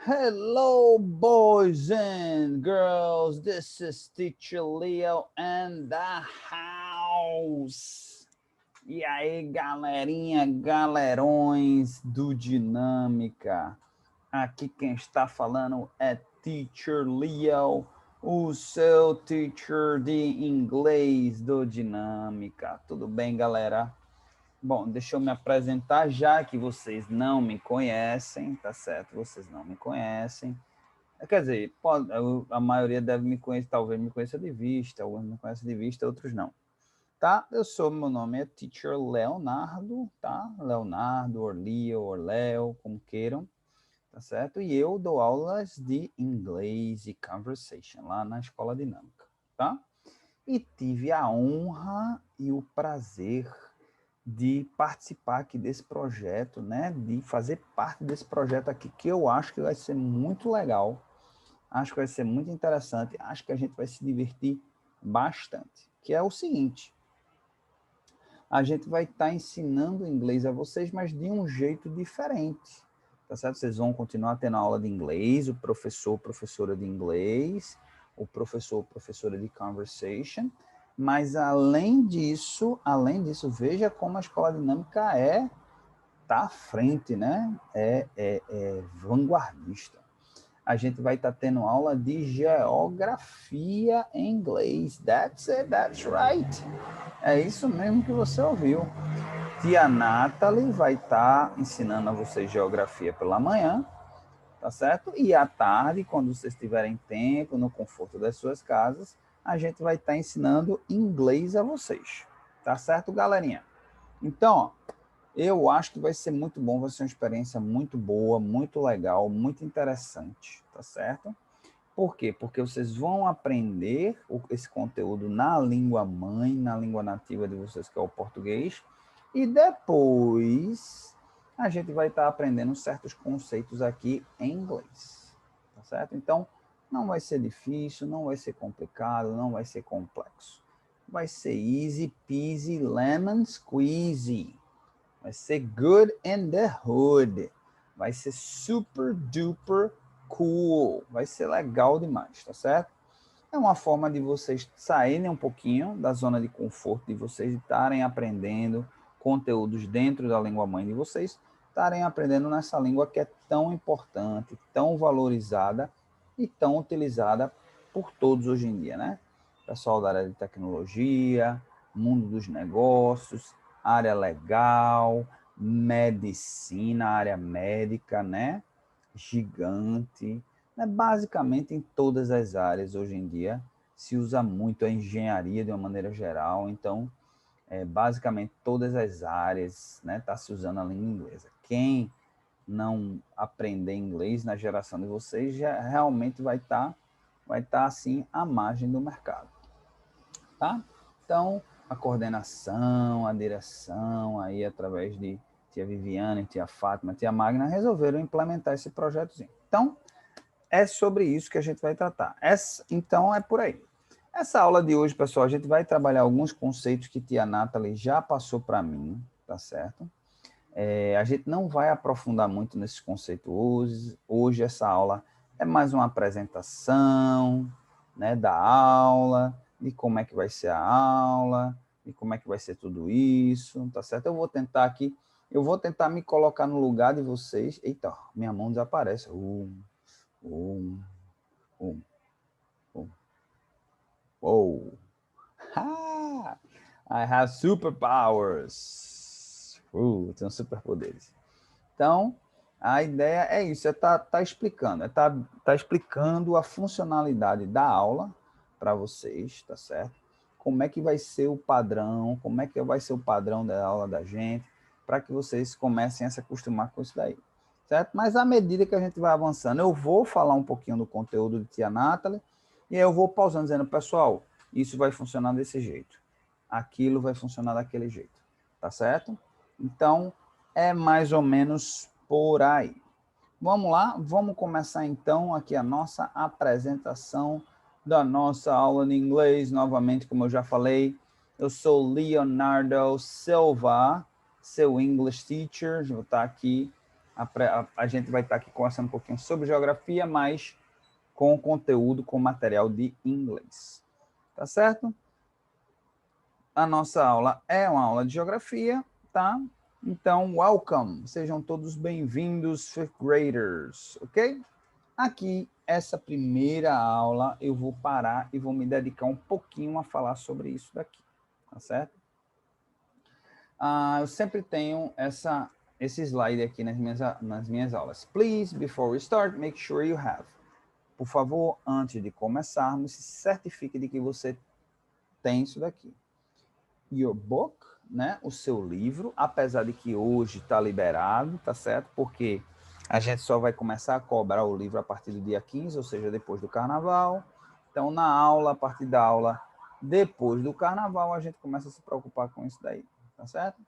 Hello, boys and girls. This is Teacher Leo and the house. E aí, galerinha, galerões do Dinâmica. Aqui quem está falando é Teacher Leo, o seu teacher de inglês do Dinâmica. Tudo bem, galera? Bom, deixa eu me apresentar, já que vocês não me conhecem, tá certo? Vocês não me conhecem. Quer dizer, a maioria deve me conhecer, talvez me conheça de vista, alguns me conhecem de vista, outros não. Tá? Meu nome é Teacher Leonardo, tá? Leonardo, Orlio, Orleo, como queiram, tá certo? E eu dou aulas de inglês e conversation lá na Escola Dinâmica, tá? E tive a honra e o prazer de participar aqui desse projeto, né? De fazer parte desse projeto aqui, que eu acho que vai ser muito legal. Acho que vai ser muito interessante. Acho que a gente vai se divertir bastante. Que é o seguinte: a gente vai estar ensinando inglês a vocês, mas de um jeito diferente. Tá certo? Vocês vão continuar tendo aula de inglês, o professor, professora de inglês, o professor, professora de conversation. Mas além disso, veja como a escola dinâmica tá à frente, né? É vanguardista. A gente vai estar tendo aula de geografia em inglês. That's it, that's right. É isso mesmo que você ouviu. Tia Nathalie vai estar ensinando a vocês geografia pela manhã, tá certo? E à tarde, quando vocês tiverem tempo, no conforto das suas casas, a gente vai estar ensinando inglês a vocês. Tá certo, galerinha? Então, ó, eu acho que vai ser muito bom, vai ser uma experiência muito boa, muito legal, muito interessante, tá certo? Por quê? Porque vocês vão aprender esse conteúdo na língua mãe, na língua nativa de vocês, que é o português, e depois a gente vai estar aprendendo certos conceitos aqui em inglês, tá certo? Então, não vai ser difícil, não vai ser complicado, não vai ser complexo. Vai ser easy peasy lemon squeezy. Vai ser good in the hood. Vai ser super duper cool. Vai ser legal demais, tá certo? É uma forma de vocês saírem um pouquinho da zona de conforto de vocês, estarem aprendendo conteúdos dentro da língua mãe de vocês, estarem aprendendo nessa língua que é tão importante, tão valorizada e tão utilizada por todos hoje em dia, né? Pessoal da área de tecnologia, mundo dos negócios, área legal, medicina, área médica, né? Gigante, né? Basicamente em todas as áreas hoje em dia se usa muito a engenharia de uma maneira geral, então basicamente todas as áreas, né, tá se usando a língua inglesa. Quem não aprender inglês na geração de vocês já realmente vai estar assim à margem do mercado, tá? Então, a coordenação, a direção, aí através de tia Viviane, tia Fátima, tia Magna, resolveram implementar esse projetozinho. Então, é sobre isso que a gente vai tratar. Então, é por aí. Essa aula de hoje, pessoal, a gente vai trabalhar alguns conceitos que tia Nathalie já passou para mim, tá certo? A gente não vai aprofundar muito nesses conceitos hoje. Hoje, essa aula é mais uma apresentação, né, da aula, de como é que vai ser a aula, de como é que vai ser tudo isso, tá certo? Eu vou tentar me colocar no lugar de vocês. Eita, minha mão desaparece. Um, um, um. Oh, ha! I have superpowers. Tenho superpoderes. Então, a ideia é isso, tá explicando, tá explicando a funcionalidade da aula para vocês, tá certo? Como é que vai ser o padrão, como é que vai ser o padrão da aula da gente, para que vocês comecem a se acostumar com isso daí, certo? Mas à medida que a gente vai avançando, eu vou falar um pouquinho do conteúdo de tia Nathalie, e aí eu vou pausando, dizendo, pessoal, isso vai funcionar desse jeito, aquilo vai funcionar daquele jeito, tá certo? Então, é mais ou menos por aí. Vamos lá, vamos começar então aqui a nossa apresentação da nossa aula de inglês. Novamente, como eu já falei, eu sou Leonardo Silva, seu English teacher, vou estar aqui A gente vai estar aqui conversando um pouquinho sobre geografia, mas com conteúdo, com material de inglês. Tá certo? A nossa aula é uma aula de geografia, tá? Então, welcome. Sejam todos bem-vindos, fifth graders, ok? Aqui, essa primeira aula, eu vou parar e vou me dedicar um pouquinho a falar sobre isso daqui, tá certo? Eu sempre tenho esse slide aqui nas minhas aulas. Please, before we start, make sure you have. Por favor, antes de começarmos, se certifique de que você tem isso daqui. Your book, né? O seu livro, apesar de que hoje está liberado, tá certo? Porque a gente só vai começar a cobrar o livro a partir do dia 15, ou seja, depois do carnaval. Então, na aula, a partir da aula depois do carnaval, a gente começa a se preocupar com isso daí, tá certo?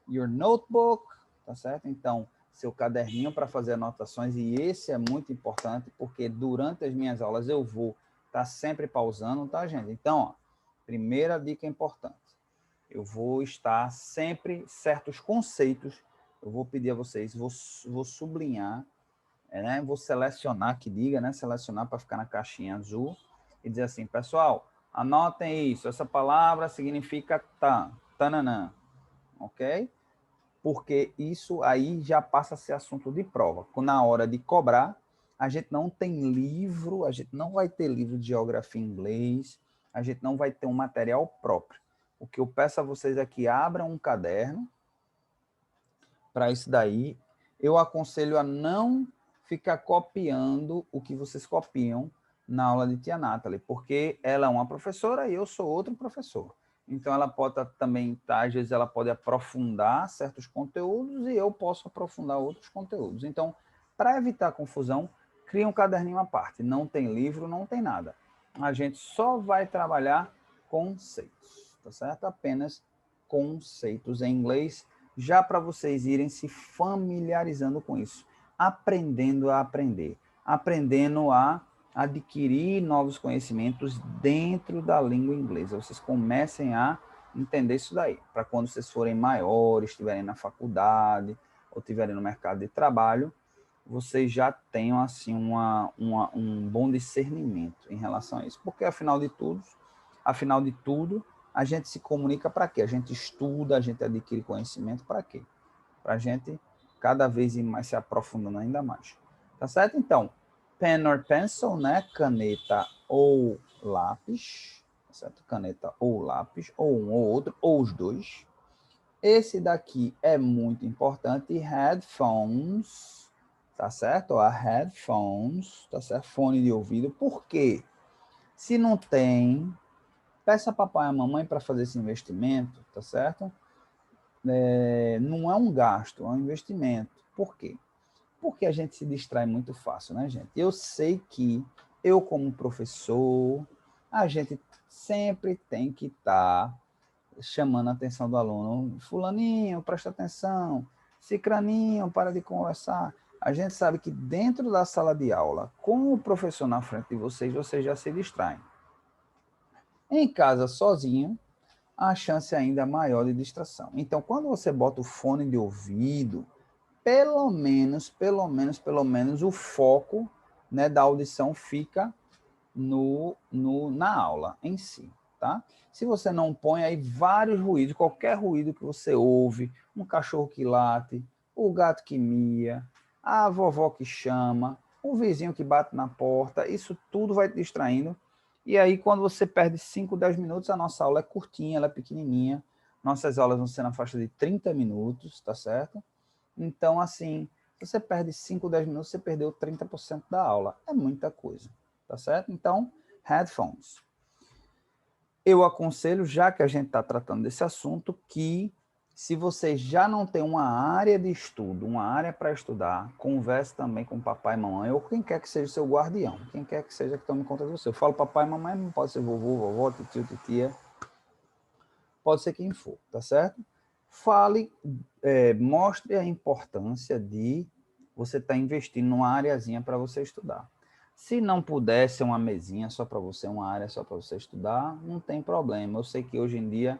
Your notebook, tá certo? Então, seu caderninho para fazer anotações, e esse é muito importante, porque durante as minhas aulas eu vou estar sempre pausando, tá, gente? Então, ó, primeira dica importante. Eu vou estar sempre certos conceitos, eu vou pedir a vocês, vou sublinhar, né? Vou selecionar, que diga, né? Selecionar para ficar na caixinha azul e dizer assim, pessoal, anotem isso, essa palavra significa tananã, ok? Porque isso aí já passa a ser assunto de prova. Na hora de cobrar, a gente não tem livro, a gente não vai ter livro de geografia em inglês, a gente não vai ter um material próprio. O que eu peço a vocês é que abram um caderno para isso daí. Eu aconselho a não ficar copiando o que vocês copiam na aula de tia Nathalie, porque ela é uma professora e eu sou outro professor. Então, ela pode também, às vezes, ela pode aprofundar certos conteúdos e eu posso aprofundar outros conteúdos. Então, para evitar confusão, cria um caderninho à parte. Não tem livro, não tem nada. A gente só vai trabalhar conceitos, tá certo? Apenas conceitos em inglês, já para vocês irem se familiarizando com isso, aprendendo a aprender, aprendendo a adquirir novos conhecimentos dentro da língua inglesa. Vocês comecem a entender isso daí, para quando vocês forem maiores, estiverem na faculdade ou estiverem no mercado de trabalho, vocês já tenham assim um bom discernimento em relação a isso. Porque afinal de tudo, a gente se comunica para quê? A gente estuda, a gente adquire conhecimento para quê? Para a gente cada vez ir mais se aprofundando ainda mais. Tá certo? Então, pen or pencil, né? Caneta ou lápis, tá certo? Caneta ou lápis, ou um ou outro, ou os dois. Esse daqui é muito importante, headphones, tá certo? A headphones, tá certo? Fone de ouvido. Por quê? Se não tem, peça a papai e a mamãe para fazer esse investimento, tá certo? Não é um gasto, é um investimento. Por quê? Porque a gente se distrai muito fácil, né, gente? Eu sei que eu, como professor, a gente sempre tem que estar chamando a atenção do aluno. Fulaninho, presta atenção. Cicraninho, para de conversar. A gente sabe que dentro da sala de aula, com o professor na frente de vocês já se distraem. Em casa, sozinho, a chance ainda é maior de distração. Então, quando você bota o fone de ouvido, pelo menos, o foco, né, da audição fica na aula em si, tá? Se você não põe aí vários ruídos, qualquer ruído que você ouve, um cachorro que late, o gato que mia, a vovó que chama, o vizinho que bate na porta, isso tudo vai te distraindo. E aí, quando você perde 5, 10 minutos, a nossa aula é curtinha, ela é pequenininha. Nossas aulas vão ser na faixa de 30 minutos, tá certo? Então, assim, se você perde 5, 10 minutos, você perdeu 30% da aula. É muita coisa, tá certo? Então, headphones. Eu aconselho, já que a gente está tratando desse assunto, que se você já não tem uma área de estudo, uma área para estudar, converse também com papai e mamãe, ou quem quer que seja seu guardião, quem quer que seja que tome conta de você. Eu falo papai e mamãe, não pode ser vovô, vovó, tio, titia, pode ser quem for, tá certo? Fale, mostre a importância de você estar investindo numa areazinha para você estudar. Se não puder ser uma mesinha só para você, uma área só para você estudar, não tem problema. Eu sei que hoje em dia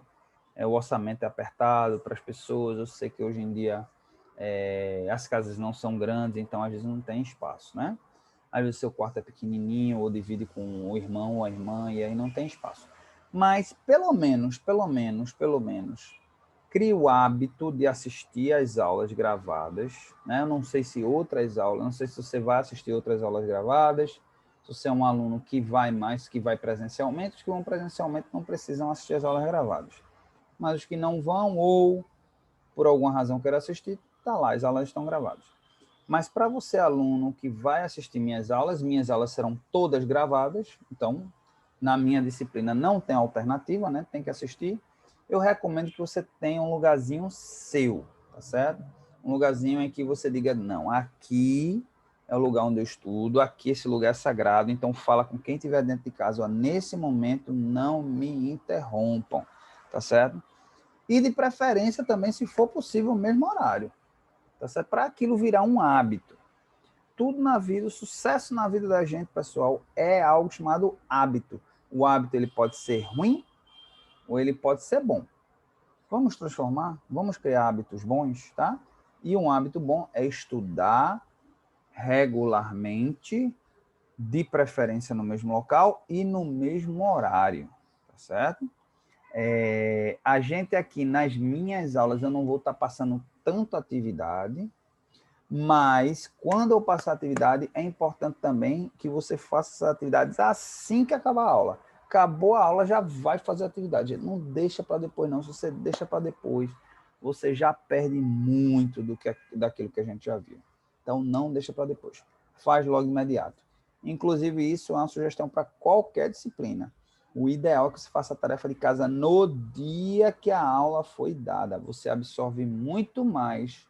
o orçamento é apertado para as pessoas, eu sei que hoje em dia as casas não são grandes, então às vezes não tem espaço, né? Às vezes seu quarto é pequenininho, ou divide com o irmão ou a irmã, e aí não tem espaço. Mas pelo menos, crie o hábito de assistir às aulas gravadas, né? Eu não sei se outras aulas, não sei se você vai assistir outras aulas gravadas, se você é um aluno que vai mais, que vai presencialmente, os que vão presencialmente não precisam assistir às aulas gravadas. Mas os que não vão, ou por alguma razão queiram assistir, tá lá, as aulas estão gravadas. Mas para você, aluno, que vai assistir minhas aulas serão todas gravadas, então, na minha disciplina não tem alternativa, né? Tem que assistir. Eu recomendo que você tenha um lugarzinho seu, tá certo? Um lugarzinho em que você diga, não, aqui é o lugar onde eu estudo, aqui esse lugar é sagrado, então fala com quem estiver dentro de casa, ó, nesse momento não me interrompam, tá certo? E de preferência também, se for possível, o mesmo horário, tá certo? Para aquilo virar um hábito. Tudo na vida, o sucesso na vida da gente, pessoal, é algo chamado hábito. O hábito ele pode ser ruim ou ele pode ser bom. Vamos transformar, vamos criar hábitos bons, tá? E um hábito bom é estudar regularmente, de preferência no mesmo local e no mesmo horário, tá certo? A gente aqui nas minhas aulas, eu não vou estar passando tanto atividade, mas quando eu passar a atividade, é importante também que você faça essas atividades assim que acabar a aula. Acabou a aula, já vai fazer a atividade. Não deixa para depois, não. Se você deixa para depois, você já perde muito daquilo que a gente já viu. Então, não deixa para depois. Faz logo imediato. Inclusive, isso é uma sugestão para qualquer disciplina. O ideal é que você faça a tarefa de casa no dia que a aula foi dada. Você absorve muito mais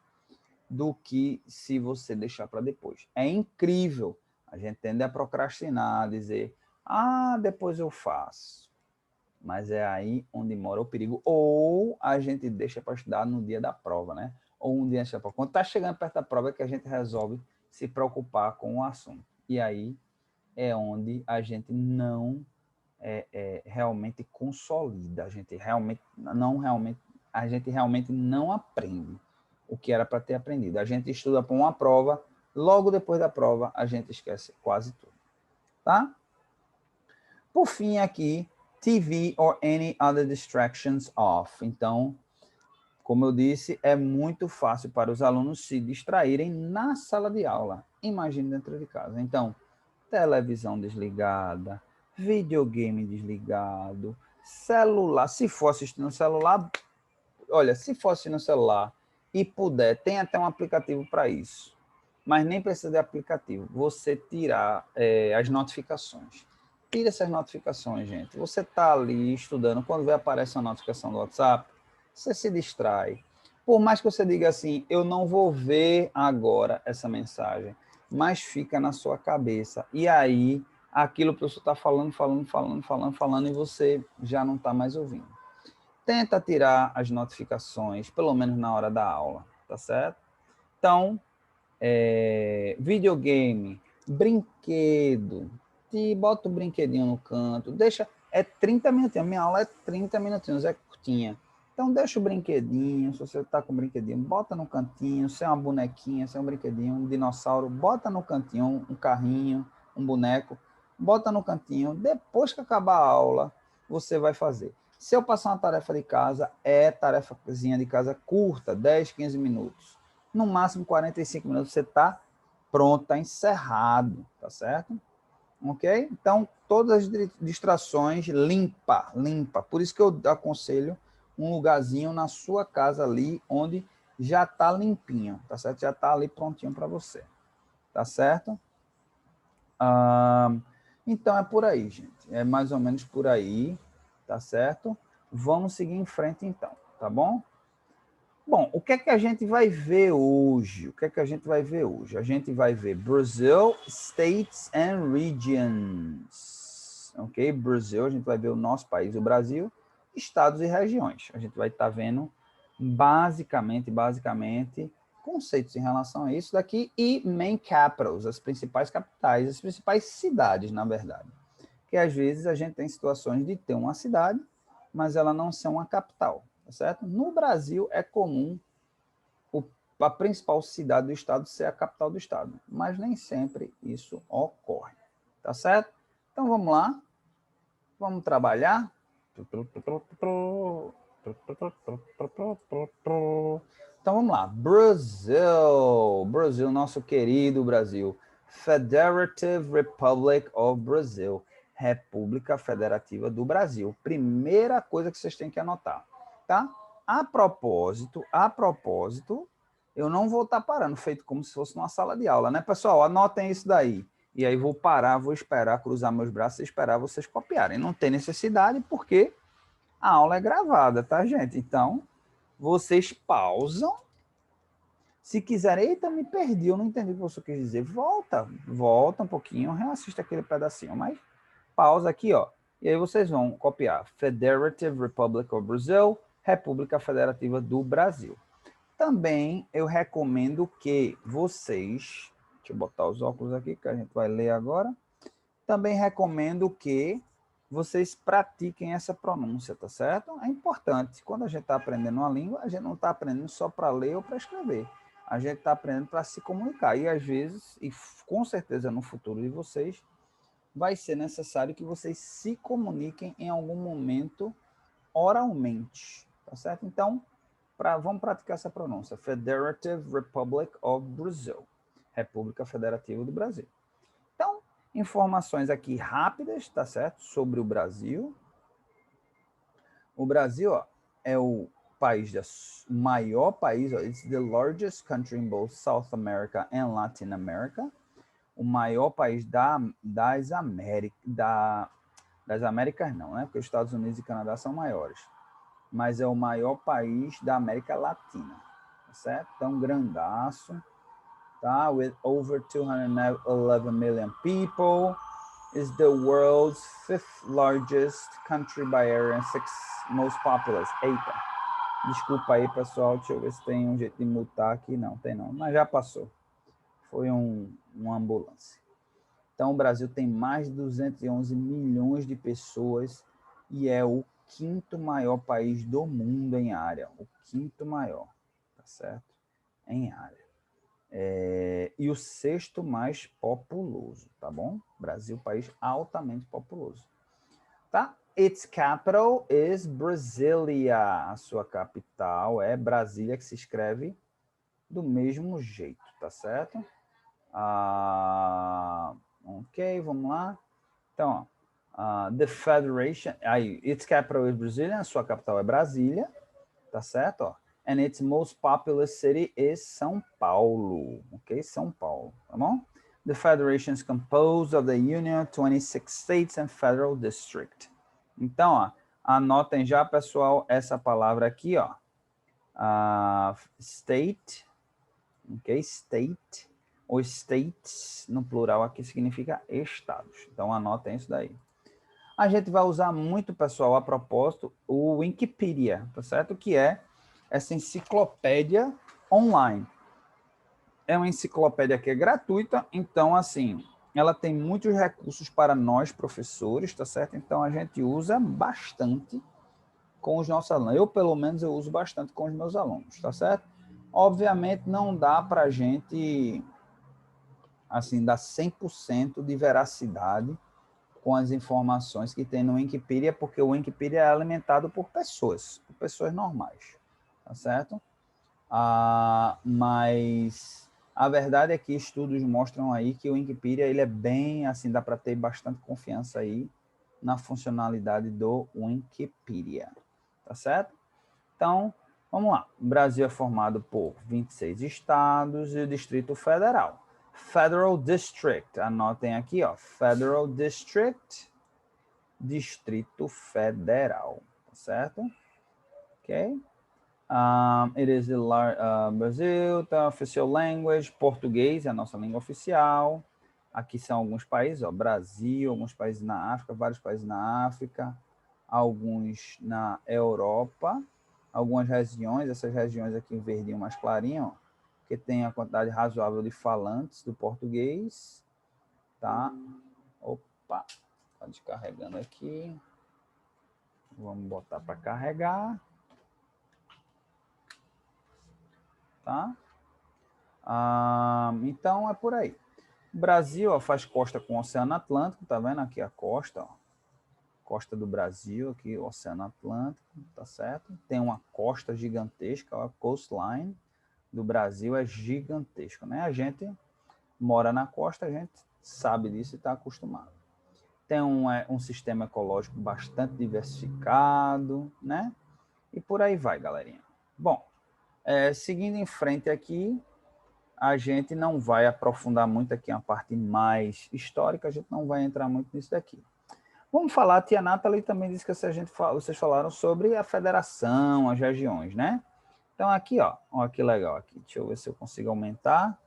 do que se você deixar para depois. É incrível. A gente tende a procrastinar, a dizer, depois eu faço. Mas é aí onde mora o perigo. Ou a gente deixa para estudar no dia da prova, né? Ou um dia antes da prova. Quando está chegando perto da prova é que a gente resolve se preocupar com o assunto. E aí é onde a gente não realmente consolida, a gente realmente não aprende o que era para ter aprendido. A gente estuda para uma prova, logo depois da prova a gente esquece quase tudo, tá? Por fim aqui, TV or any other distractions off. Então, como eu disse, é muito fácil para os alunos se distraírem na sala de aula. Imagine dentro de casa. Então, televisão desligada, videogame desligado, celular. Se for assistir no celular, olha, se for assistir no celular e puder, tem até um aplicativo para isso. Mas nem precisa de aplicativo. Você tirar as notificações. Tira essas notificações, gente. Você está ali estudando, quando vê aparece uma notificação do WhatsApp, você se distrai. Por mais que você diga assim, eu não vou ver agora essa mensagem, mas fica na sua cabeça. E aí, aquilo que o professor está falando, e você já não está mais ouvindo. Tenta tirar as notificações, pelo menos na hora da aula, tá certo? Então, videogame, brinquedo, bota o brinquedinho no canto, deixa, 30 minutinhos, minha aula é 30 minutinhos, é curtinha. Então, deixa o brinquedinho, se você está com o brinquedinho, bota no cantinho, se é uma bonequinha, se é um brinquedinho, um dinossauro, bota no cantinho, um carrinho, um boneco, bota no cantinho, depois que acabar a aula, você vai fazer. Se eu passar uma tarefa de casa, tarefazinha de casa curta, 10, 15 minutos. No máximo 45 minutos você está pronto, está encerrado, tá certo? Ok? Então, todas as distrações, limpa. Por isso que eu aconselho um lugarzinho na sua casa ali, onde já está limpinho, tá certo? Já está ali prontinho para você, tá certo? Então, é por aí, gente. É mais ou menos por aí, tá certo? Vamos seguir em frente, então, tá bom? Bom, o que é que a gente vai ver hoje? A gente vai ver Brazil, States and Regions. Ok? Brasil, a gente vai ver o nosso país, o Brasil, estados e regiões. A gente vai estar vendo basicamente, conceitos em relação a isso daqui e main capitals, as principais capitais, as principais cidades, na verdade. Que às vezes a gente tem situações de ter uma cidade, mas ela não ser uma capital. Tá certo? No Brasil é comum a principal cidade do estado ser a capital do estado, mas nem sempre isso ocorre, tá certo? Então vamos lá, vamos trabalhar. Então vamos lá, Brasil, nosso querido Brasil, Federative Republic of Brazil, República Federativa do Brasil. Primeira coisa que vocês têm que anotar, tá? A propósito, eu não vou estar parando, feito como se fosse numa sala de aula, né, pessoal? Anotem isso daí. E aí vou parar, vou esperar, cruzar meus braços e esperar vocês copiarem. Não tem necessidade, porque a aula é gravada, tá, gente? Então, vocês pausam. Se quiserem, eita, me perdi, eu não entendi o que você quis dizer. Volta um pouquinho, reassista aquele pedacinho, mas pausa aqui, ó. E aí vocês vão copiar Federative Republic of Brazil, República Federativa do Brasil. Também eu recomendo que vocês, deixa eu botar os óculos aqui que a gente vai ler agora. Também recomendo que vocês pratiquem essa pronúncia, tá certo? É importante. Quando a gente está aprendendo uma língua, a gente não está aprendendo só para ler ou para escrever. A gente está aprendendo para se comunicar. E às vezes, e com certeza no futuro de vocês, vai ser necessário que vocês se comuniquem em algum momento oralmente, tá certo? Então, vamos praticar essa pronúncia. Federative Republic of Brazil. República Federativa do Brasil. Então, informações aqui rápidas, tá certo? Sobre o Brasil. O Brasil, ó, é o maior país, ó, it's the largest country in both South America and Latin America. O maior país das Américas não, né? Porque os Estados Unidos e Canadá são maiores. Mas é o maior país da América Latina, tá certo? Então, grandaço, tá? With over 211 million people, is the world's 5th largest country by area and 6th most populous. Eita, desculpa aí, pessoal, deixa eu ver se tem um jeito de mutar aqui. Não, tem não, mas já passou. Foi uma ambulância. Então, o Brasil tem mais de 211 milhões de pessoas e é o 5º maior país do mundo em área. O 5º maior, tá certo? Em área. E o 6º mais populoso, tá bom? Brasil, país altamente populoso. Tá? Its capital is Brasilia. A sua capital é Brasília, que se escreve do mesmo jeito, tá certo? Ok, vamos lá. Então, the Federation, aí, its capital is Brasilia, a sua capital é Brasília, tá certo? Ó. And its most populous city is São Paulo, ok? São Paulo, tá bom? The Federation is composed of the Union, 26 states and federal district. Então, ó, anotem já, pessoal, essa palavra aqui, ó. State, ok? State, ou states, no plural aqui, significa estados. Então, anotem isso daí. A gente vai usar muito, pessoal, a propósito, o Wikipedia, tá certo? Que é essa enciclopédia online. É uma enciclopédia que é gratuita, então, assim, ela tem muitos recursos para nós, professores, tá certo? Então, a gente usa bastante com os nossos alunos. Eu, pelo menos, eu uso bastante com os meus alunos, tá certo? Obviamente, não dá para a gente, assim, dar 100% de veracidade com as informações que tem no Wikipedia, porque o Wikipedia é alimentado por pessoas normais, tá certo? Mas a verdade é que estudos mostram aí que o Wikipedia, ele é bem, assim, dá para ter bastante confiança aí na funcionalidade do Wikipedia, tá certo? Então, vamos lá. O Brasil é formado por 26 estados e o Distrito Federal. Federal District, anotem aqui, ó, Federal District, Distrito Federal, tá certo? Ok? It is the Brazil, the official language, português é a nossa língua oficial. Aqui são alguns países, ó, Brasil, alguns países na África, vários países na África, alguns na Europa, algumas regiões, essas regiões aqui em verdinho mais clarinho, ó, que tem a quantidade razoável de falantes do português, tá? Opa, tá descarregando aqui. Vamos botar para carregar. Tá? Então, é por aí. O Brasil, ó, faz costa com o Oceano Atlântico, tá vendo aqui a costa, ó. Costa do Brasil, aqui, o Oceano Atlântico, tá certo? Tem uma costa gigantesca, a coastline do Brasil é gigantesco, né? A gente mora na costa, a gente sabe disso e está acostumado. Tem um sistema ecológico bastante diversificado, né? E por aí vai, galerinha. Bom, seguindo em frente aqui, a gente não vai aprofundar muito aqui a parte mais histórica, a gente não vai entrar muito nisso daqui. Vamos falar, a tia Nathalie também disse que vocês falaram sobre a federação, as regiões, né? Então aqui, ó que legal aqui. Deixa eu ver se eu consigo aumentar.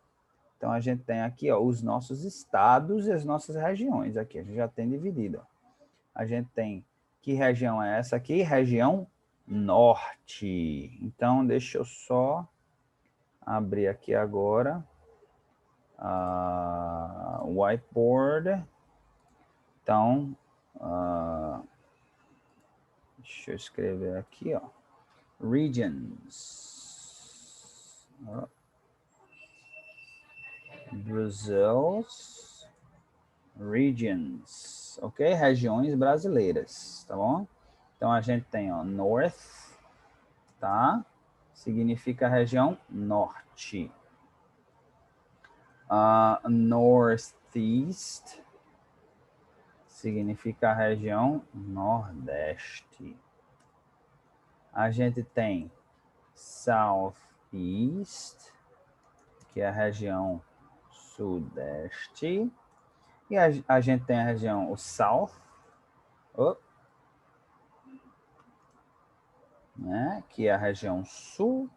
Então a gente tem aqui, ó, os nossos estados e as nossas regiões aqui. A gente já tem dividido. Ó. A gente tem, que região é essa aqui? Região norte. Então deixa eu só abrir aqui agora o whiteboard. Então, deixa eu escrever aqui, ó. Regions. Brazil's regions, ok? Regiões brasileiras, tá bom? Então a gente tem, ó, North, tá? Significa região norte. Northeast significa região nordeste. A gente tem Southeast, que é a região sudeste. E a gente tem a região, o South, né, que é a região sul.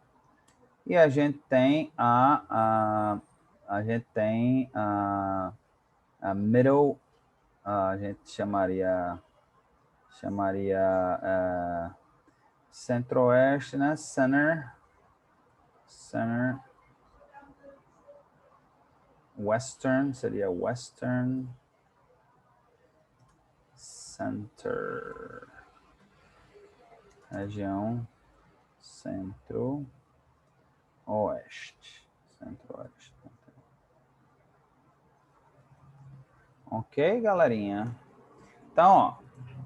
E a gente tem a middle, a gente chamaria centro-oeste, né? Center, western, seria western, center, região centro-oeste, centro-oeste. Ok, galerinha? Então, ó,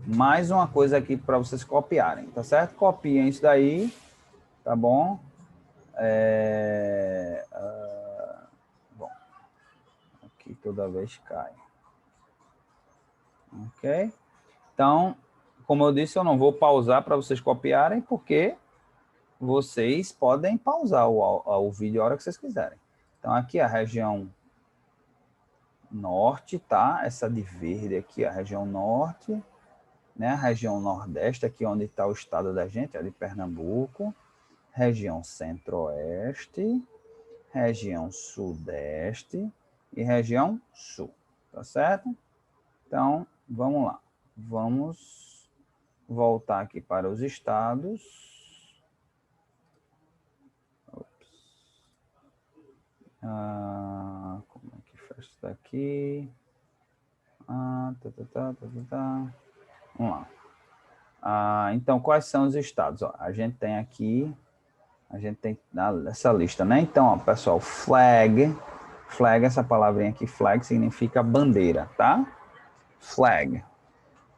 mais uma coisa aqui para vocês copiarem, tá certo? Copiem isso daí, tá bom? Bom, aqui toda vez cai. Ok? Então, como eu disse, eu não vou pausar para vocês copiarem, porque vocês podem pausar o vídeo a hora que vocês quiserem. Então, aqui a região norte, tá? Essa de verde aqui, a região norte, né? A região nordeste, aqui onde está o estado da gente, é de Pernambuco. Região centro-oeste, região sudeste e região sul, tá certo? Então, vamos lá. Vamos voltar aqui para os estados. Como é que fecha isso daqui? Vamos lá. Então, quais são os estados? Ó, a gente tem aqui, essa lista, né? Então, ó, pessoal, flag, essa palavrinha aqui, flag, significa bandeira, tá? Flag.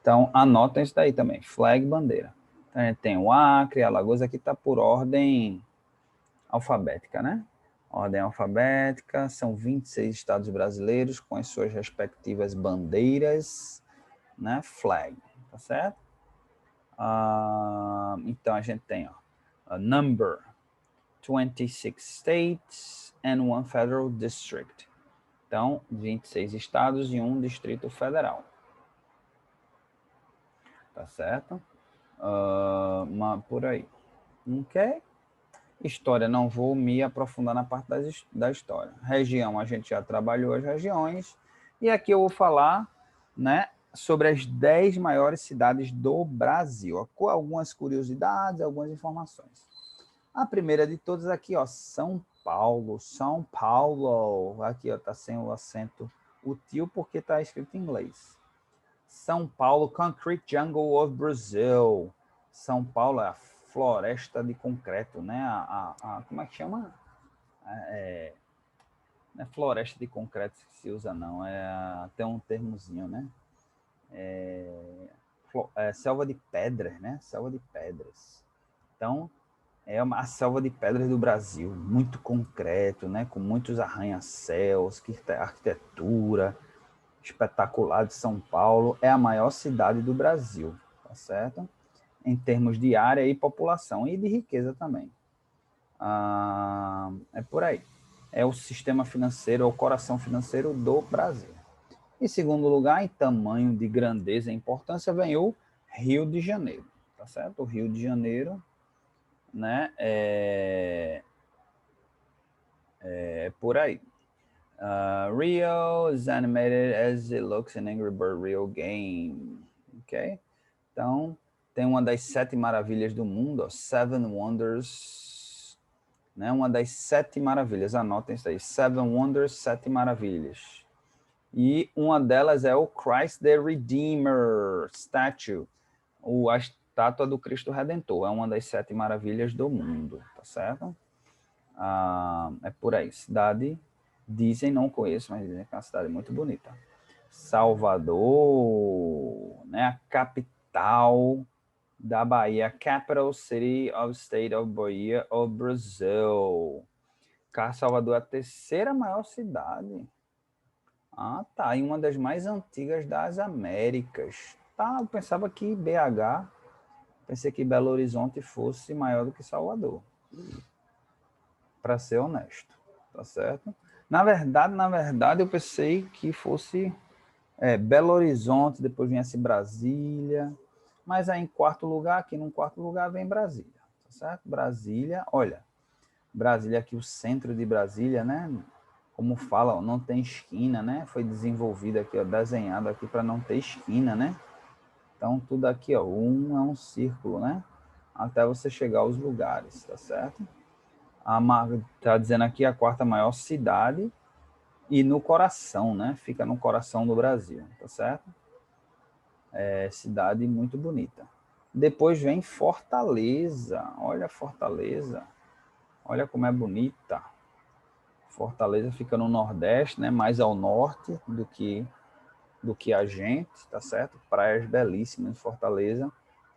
Então, anotem isso daí também, flag, bandeira. Então, a gente tem o Acre, Alagoas, aqui está por ordem alfabética, né? Ordem alfabética, são 26 estados brasileiros com as suas respectivas bandeiras, né? Flag, tá certo? Então, a gente tem, ó, a number, 26 states and one federal district. Então, 26 estados e um distrito federal. Tá certo? Por aí. Ok? História, não vou me aprofundar na parte da história. Região, a gente já trabalhou as regiões. E aqui eu vou falar, né, sobre as 10 maiores cidades do Brasil. Com algumas curiosidades, algumas informações. A primeira de todas aqui, ó, São Paulo. São Paulo. Aqui, ó, tá sem o acento útil porque tá escrito em inglês. São Paulo, Concrete Jungle of Brazil. São Paulo é a floresta de concreto, né? Como é que chama? Não é floresta de concreto que se usa, não. É até um termozinho, né? Selva de pedras, né? Selva de pedras. Então, é a selva de pedras do Brasil, muito concreto, né? Com muitos arranha-céus, arquitetura espetacular de São Paulo. É a maior cidade do Brasil, tá certo? Em termos de área e população, e de riqueza também. É por aí. É o sistema financeiro, é o coração financeiro do Brasil. Em segundo lugar, em tamanho de grandeza e importância, vem o Rio de Janeiro, tá certo? O Rio de Janeiro, né, é por aí. Rio is animated as it looks in Angry Bird Rio game, ok? Então, tem uma das 7 maravilhas do mundo, ó, Seven Wonders, né? Uma das 7 maravilhas, anotem isso aí, Seven Wonders, 7 maravilhas. E uma delas é o Christ the Redeemer Statue, a estátua do Cristo Redentor. É uma das 7 maravilhas do mundo, tá certo? É por aí. Cidade, dizem, não conheço, mas dizem que é uma cidade muito bonita. Salvador, né? A capital da Bahia, Capital City of State of Bahia of Brazil. Salvador é a terceira maior cidade. Tá. E uma das mais antigas das Américas. Tá, eu pensava que pensei que Belo Horizonte fosse maior do que Salvador. Para ser honesto, tá certo? Na verdade, eu pensei que fosse Belo Horizonte, depois viesse Brasília, mas aí em quarto lugar, aqui no quarto lugar vem Brasília, tá certo? Brasília, olha, Brasília aqui, o centro de Brasília, né? Como fala, não tem esquina, né? Foi desenvolvido aqui, ó, desenhado aqui para não ter esquina, né? Então, tudo aqui, ó, é um círculo, né? Até você chegar aos lugares, tá certo? Tá dizendo aqui a quarta maior cidade e no coração, né? Fica no coração do Brasil, tá certo? Cidade muito bonita. Depois vem Fortaleza. Olha Fortaleza. Olha como é bonita. Fortaleza fica no Nordeste, né? Mais ao norte do que a gente, tá certo? Praias belíssimas em Fortaleza.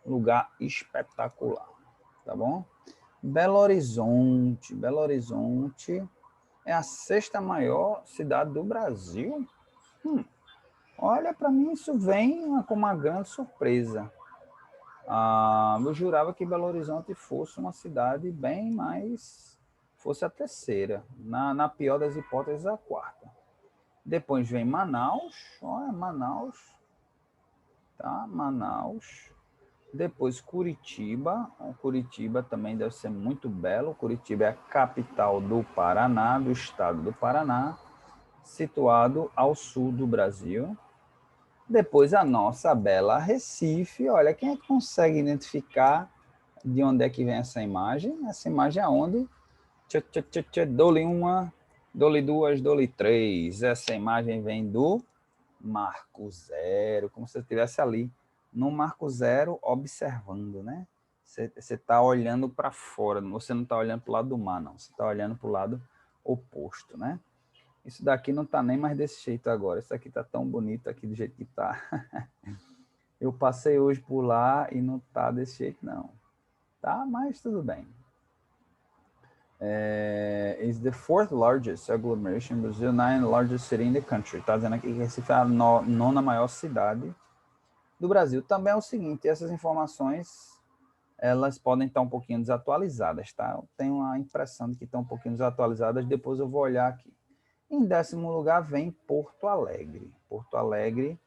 Lugar espetacular, tá bom? Belo Horizonte. Belo Horizonte é a sexta maior cidade do Brasil. Olha, para mim isso vem com uma grande surpresa. Eu jurava que Belo Horizonte fosse uma cidade bem mais... fosse a terceira. Na pior das hipóteses, a quarta. Depois vem Manaus. Olha, Manaus. Tá? Manaus. Depois Curitiba. Curitiba também deve ser muito belo. Curitiba é a capital do Paraná, do estado do Paraná, situado ao sul do Brasil. Depois a nossa bela Recife. Olha, quem é que consegue identificar de onde é que vem essa imagem? Essa imagem é onde? Dou-lhe uma, dou-lhe duas, dou-lhe três. Essa imagem vem do Marco Zero, como se você estivesse ali no Marco Zero observando, né? Você está olhando para fora, você não está olhando para o lado do mar, não. Você está olhando para o lado oposto, né? Isso daqui não está nem mais desse jeito agora. Isso aqui está tão bonito aqui do jeito que está. Eu passei hoje por lá e não está desse jeito, não. Tá? Mas tudo bem. Is the fourth largest agglomeration in Brazil, 9th largest city in the country. Está dizendo aqui que Recife é a nona maior cidade do Brasil. Também é o seguinte, essas informações, elas podem estar um pouquinho desatualizadas, tá? Eu tenho a impressão de que estão um pouquinho desatualizadas, depois eu vou olhar aqui. Em 10º lugar vem Porto Alegre. Porto Alegre,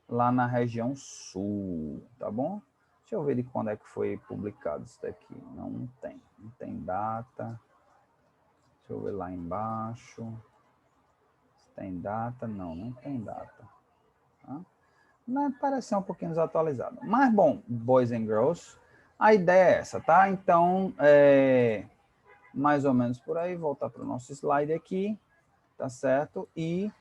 lá na região sul, tá bom? Deixa eu ver de quando é que foi publicado isso daqui. Não tem data. Deixa eu ver lá embaixo. Se tem data? Não tem data. Tá? Mas parece ser um pouquinho desatualizado. Mas, bom, boys and girls, a ideia é essa, tá? Então, mais ou menos por aí, voltar para o nosso slide aqui, tá certo? E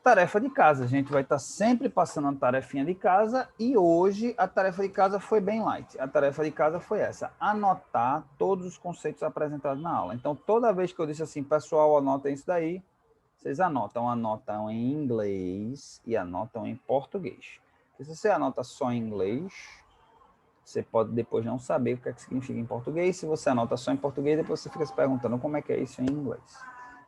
tarefa de casa. A gente vai estar sempre passando a tarefinha de casa e hoje a tarefa de casa foi bem light. A tarefa de casa foi essa, anotar todos os conceitos apresentados na aula. Então, toda vez que eu disse assim, pessoal, anotem isso daí, Vocês anotam em inglês e anotam em português. Porque se você anota só em inglês, você pode depois não saber o que é que significa em português. Se você anota só em português, depois você fica se perguntando como é que é isso em inglês.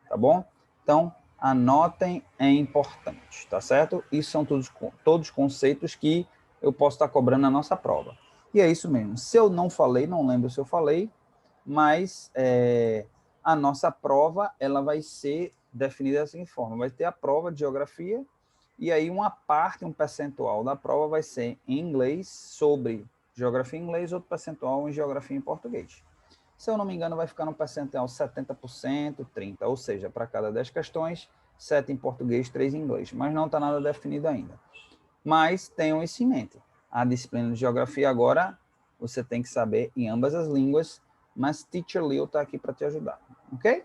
Tá bom? Então, anotem, é importante, tá certo? Isso são todos conceitos que eu posso estar cobrando na nossa prova. E é isso mesmo. Se eu não falei, não lembro se eu falei, mas a nossa prova ela vai ser definida dessa forma. Vai ter a prova de geografia e aí uma parte, um percentual da prova vai ser em inglês sobre geografia em inglês, outro percentual em geografia em português. Se eu não me engano, vai ficar no percentual 70%, 30%, ou seja, para cada 10 questões, 7 em português, 3 em inglês. Mas não está nada definido ainda. Mas tenham isso em mente. A disciplina de geografia agora, você tem que saber em ambas as línguas, mas Teacher Leo está aqui para te ajudar, ok?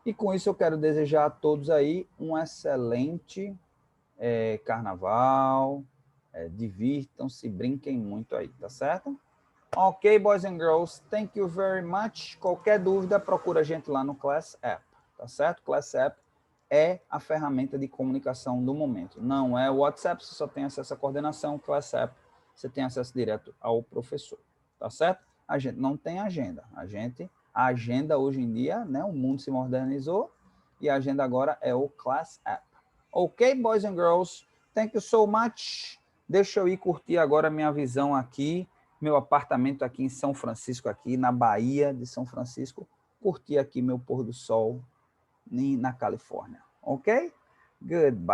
E com isso eu quero desejar a todos aí um excelente carnaval, divirtam-se, brinquem muito aí, tá certo? Ok, boys and girls, thank you very much. Qualquer dúvida, procura a gente lá no Class App, tá certo? Class App é a ferramenta de comunicação do momento. Não é o WhatsApp, você só tem acesso à coordenação. Class App, você tem acesso direto ao professor, tá certo? A gente não tem agenda. A agenda hoje em dia, né? O mundo se modernizou e a agenda agora é o Class App. Ok, boys and girls, thank you so much. Deixa eu ir curtir agora a minha visão aqui, meu apartamento aqui em São Francisco, aqui na Bahia de São Francisco, curtir aqui meu pôr do sol na Califórnia. Ok? Goodbye.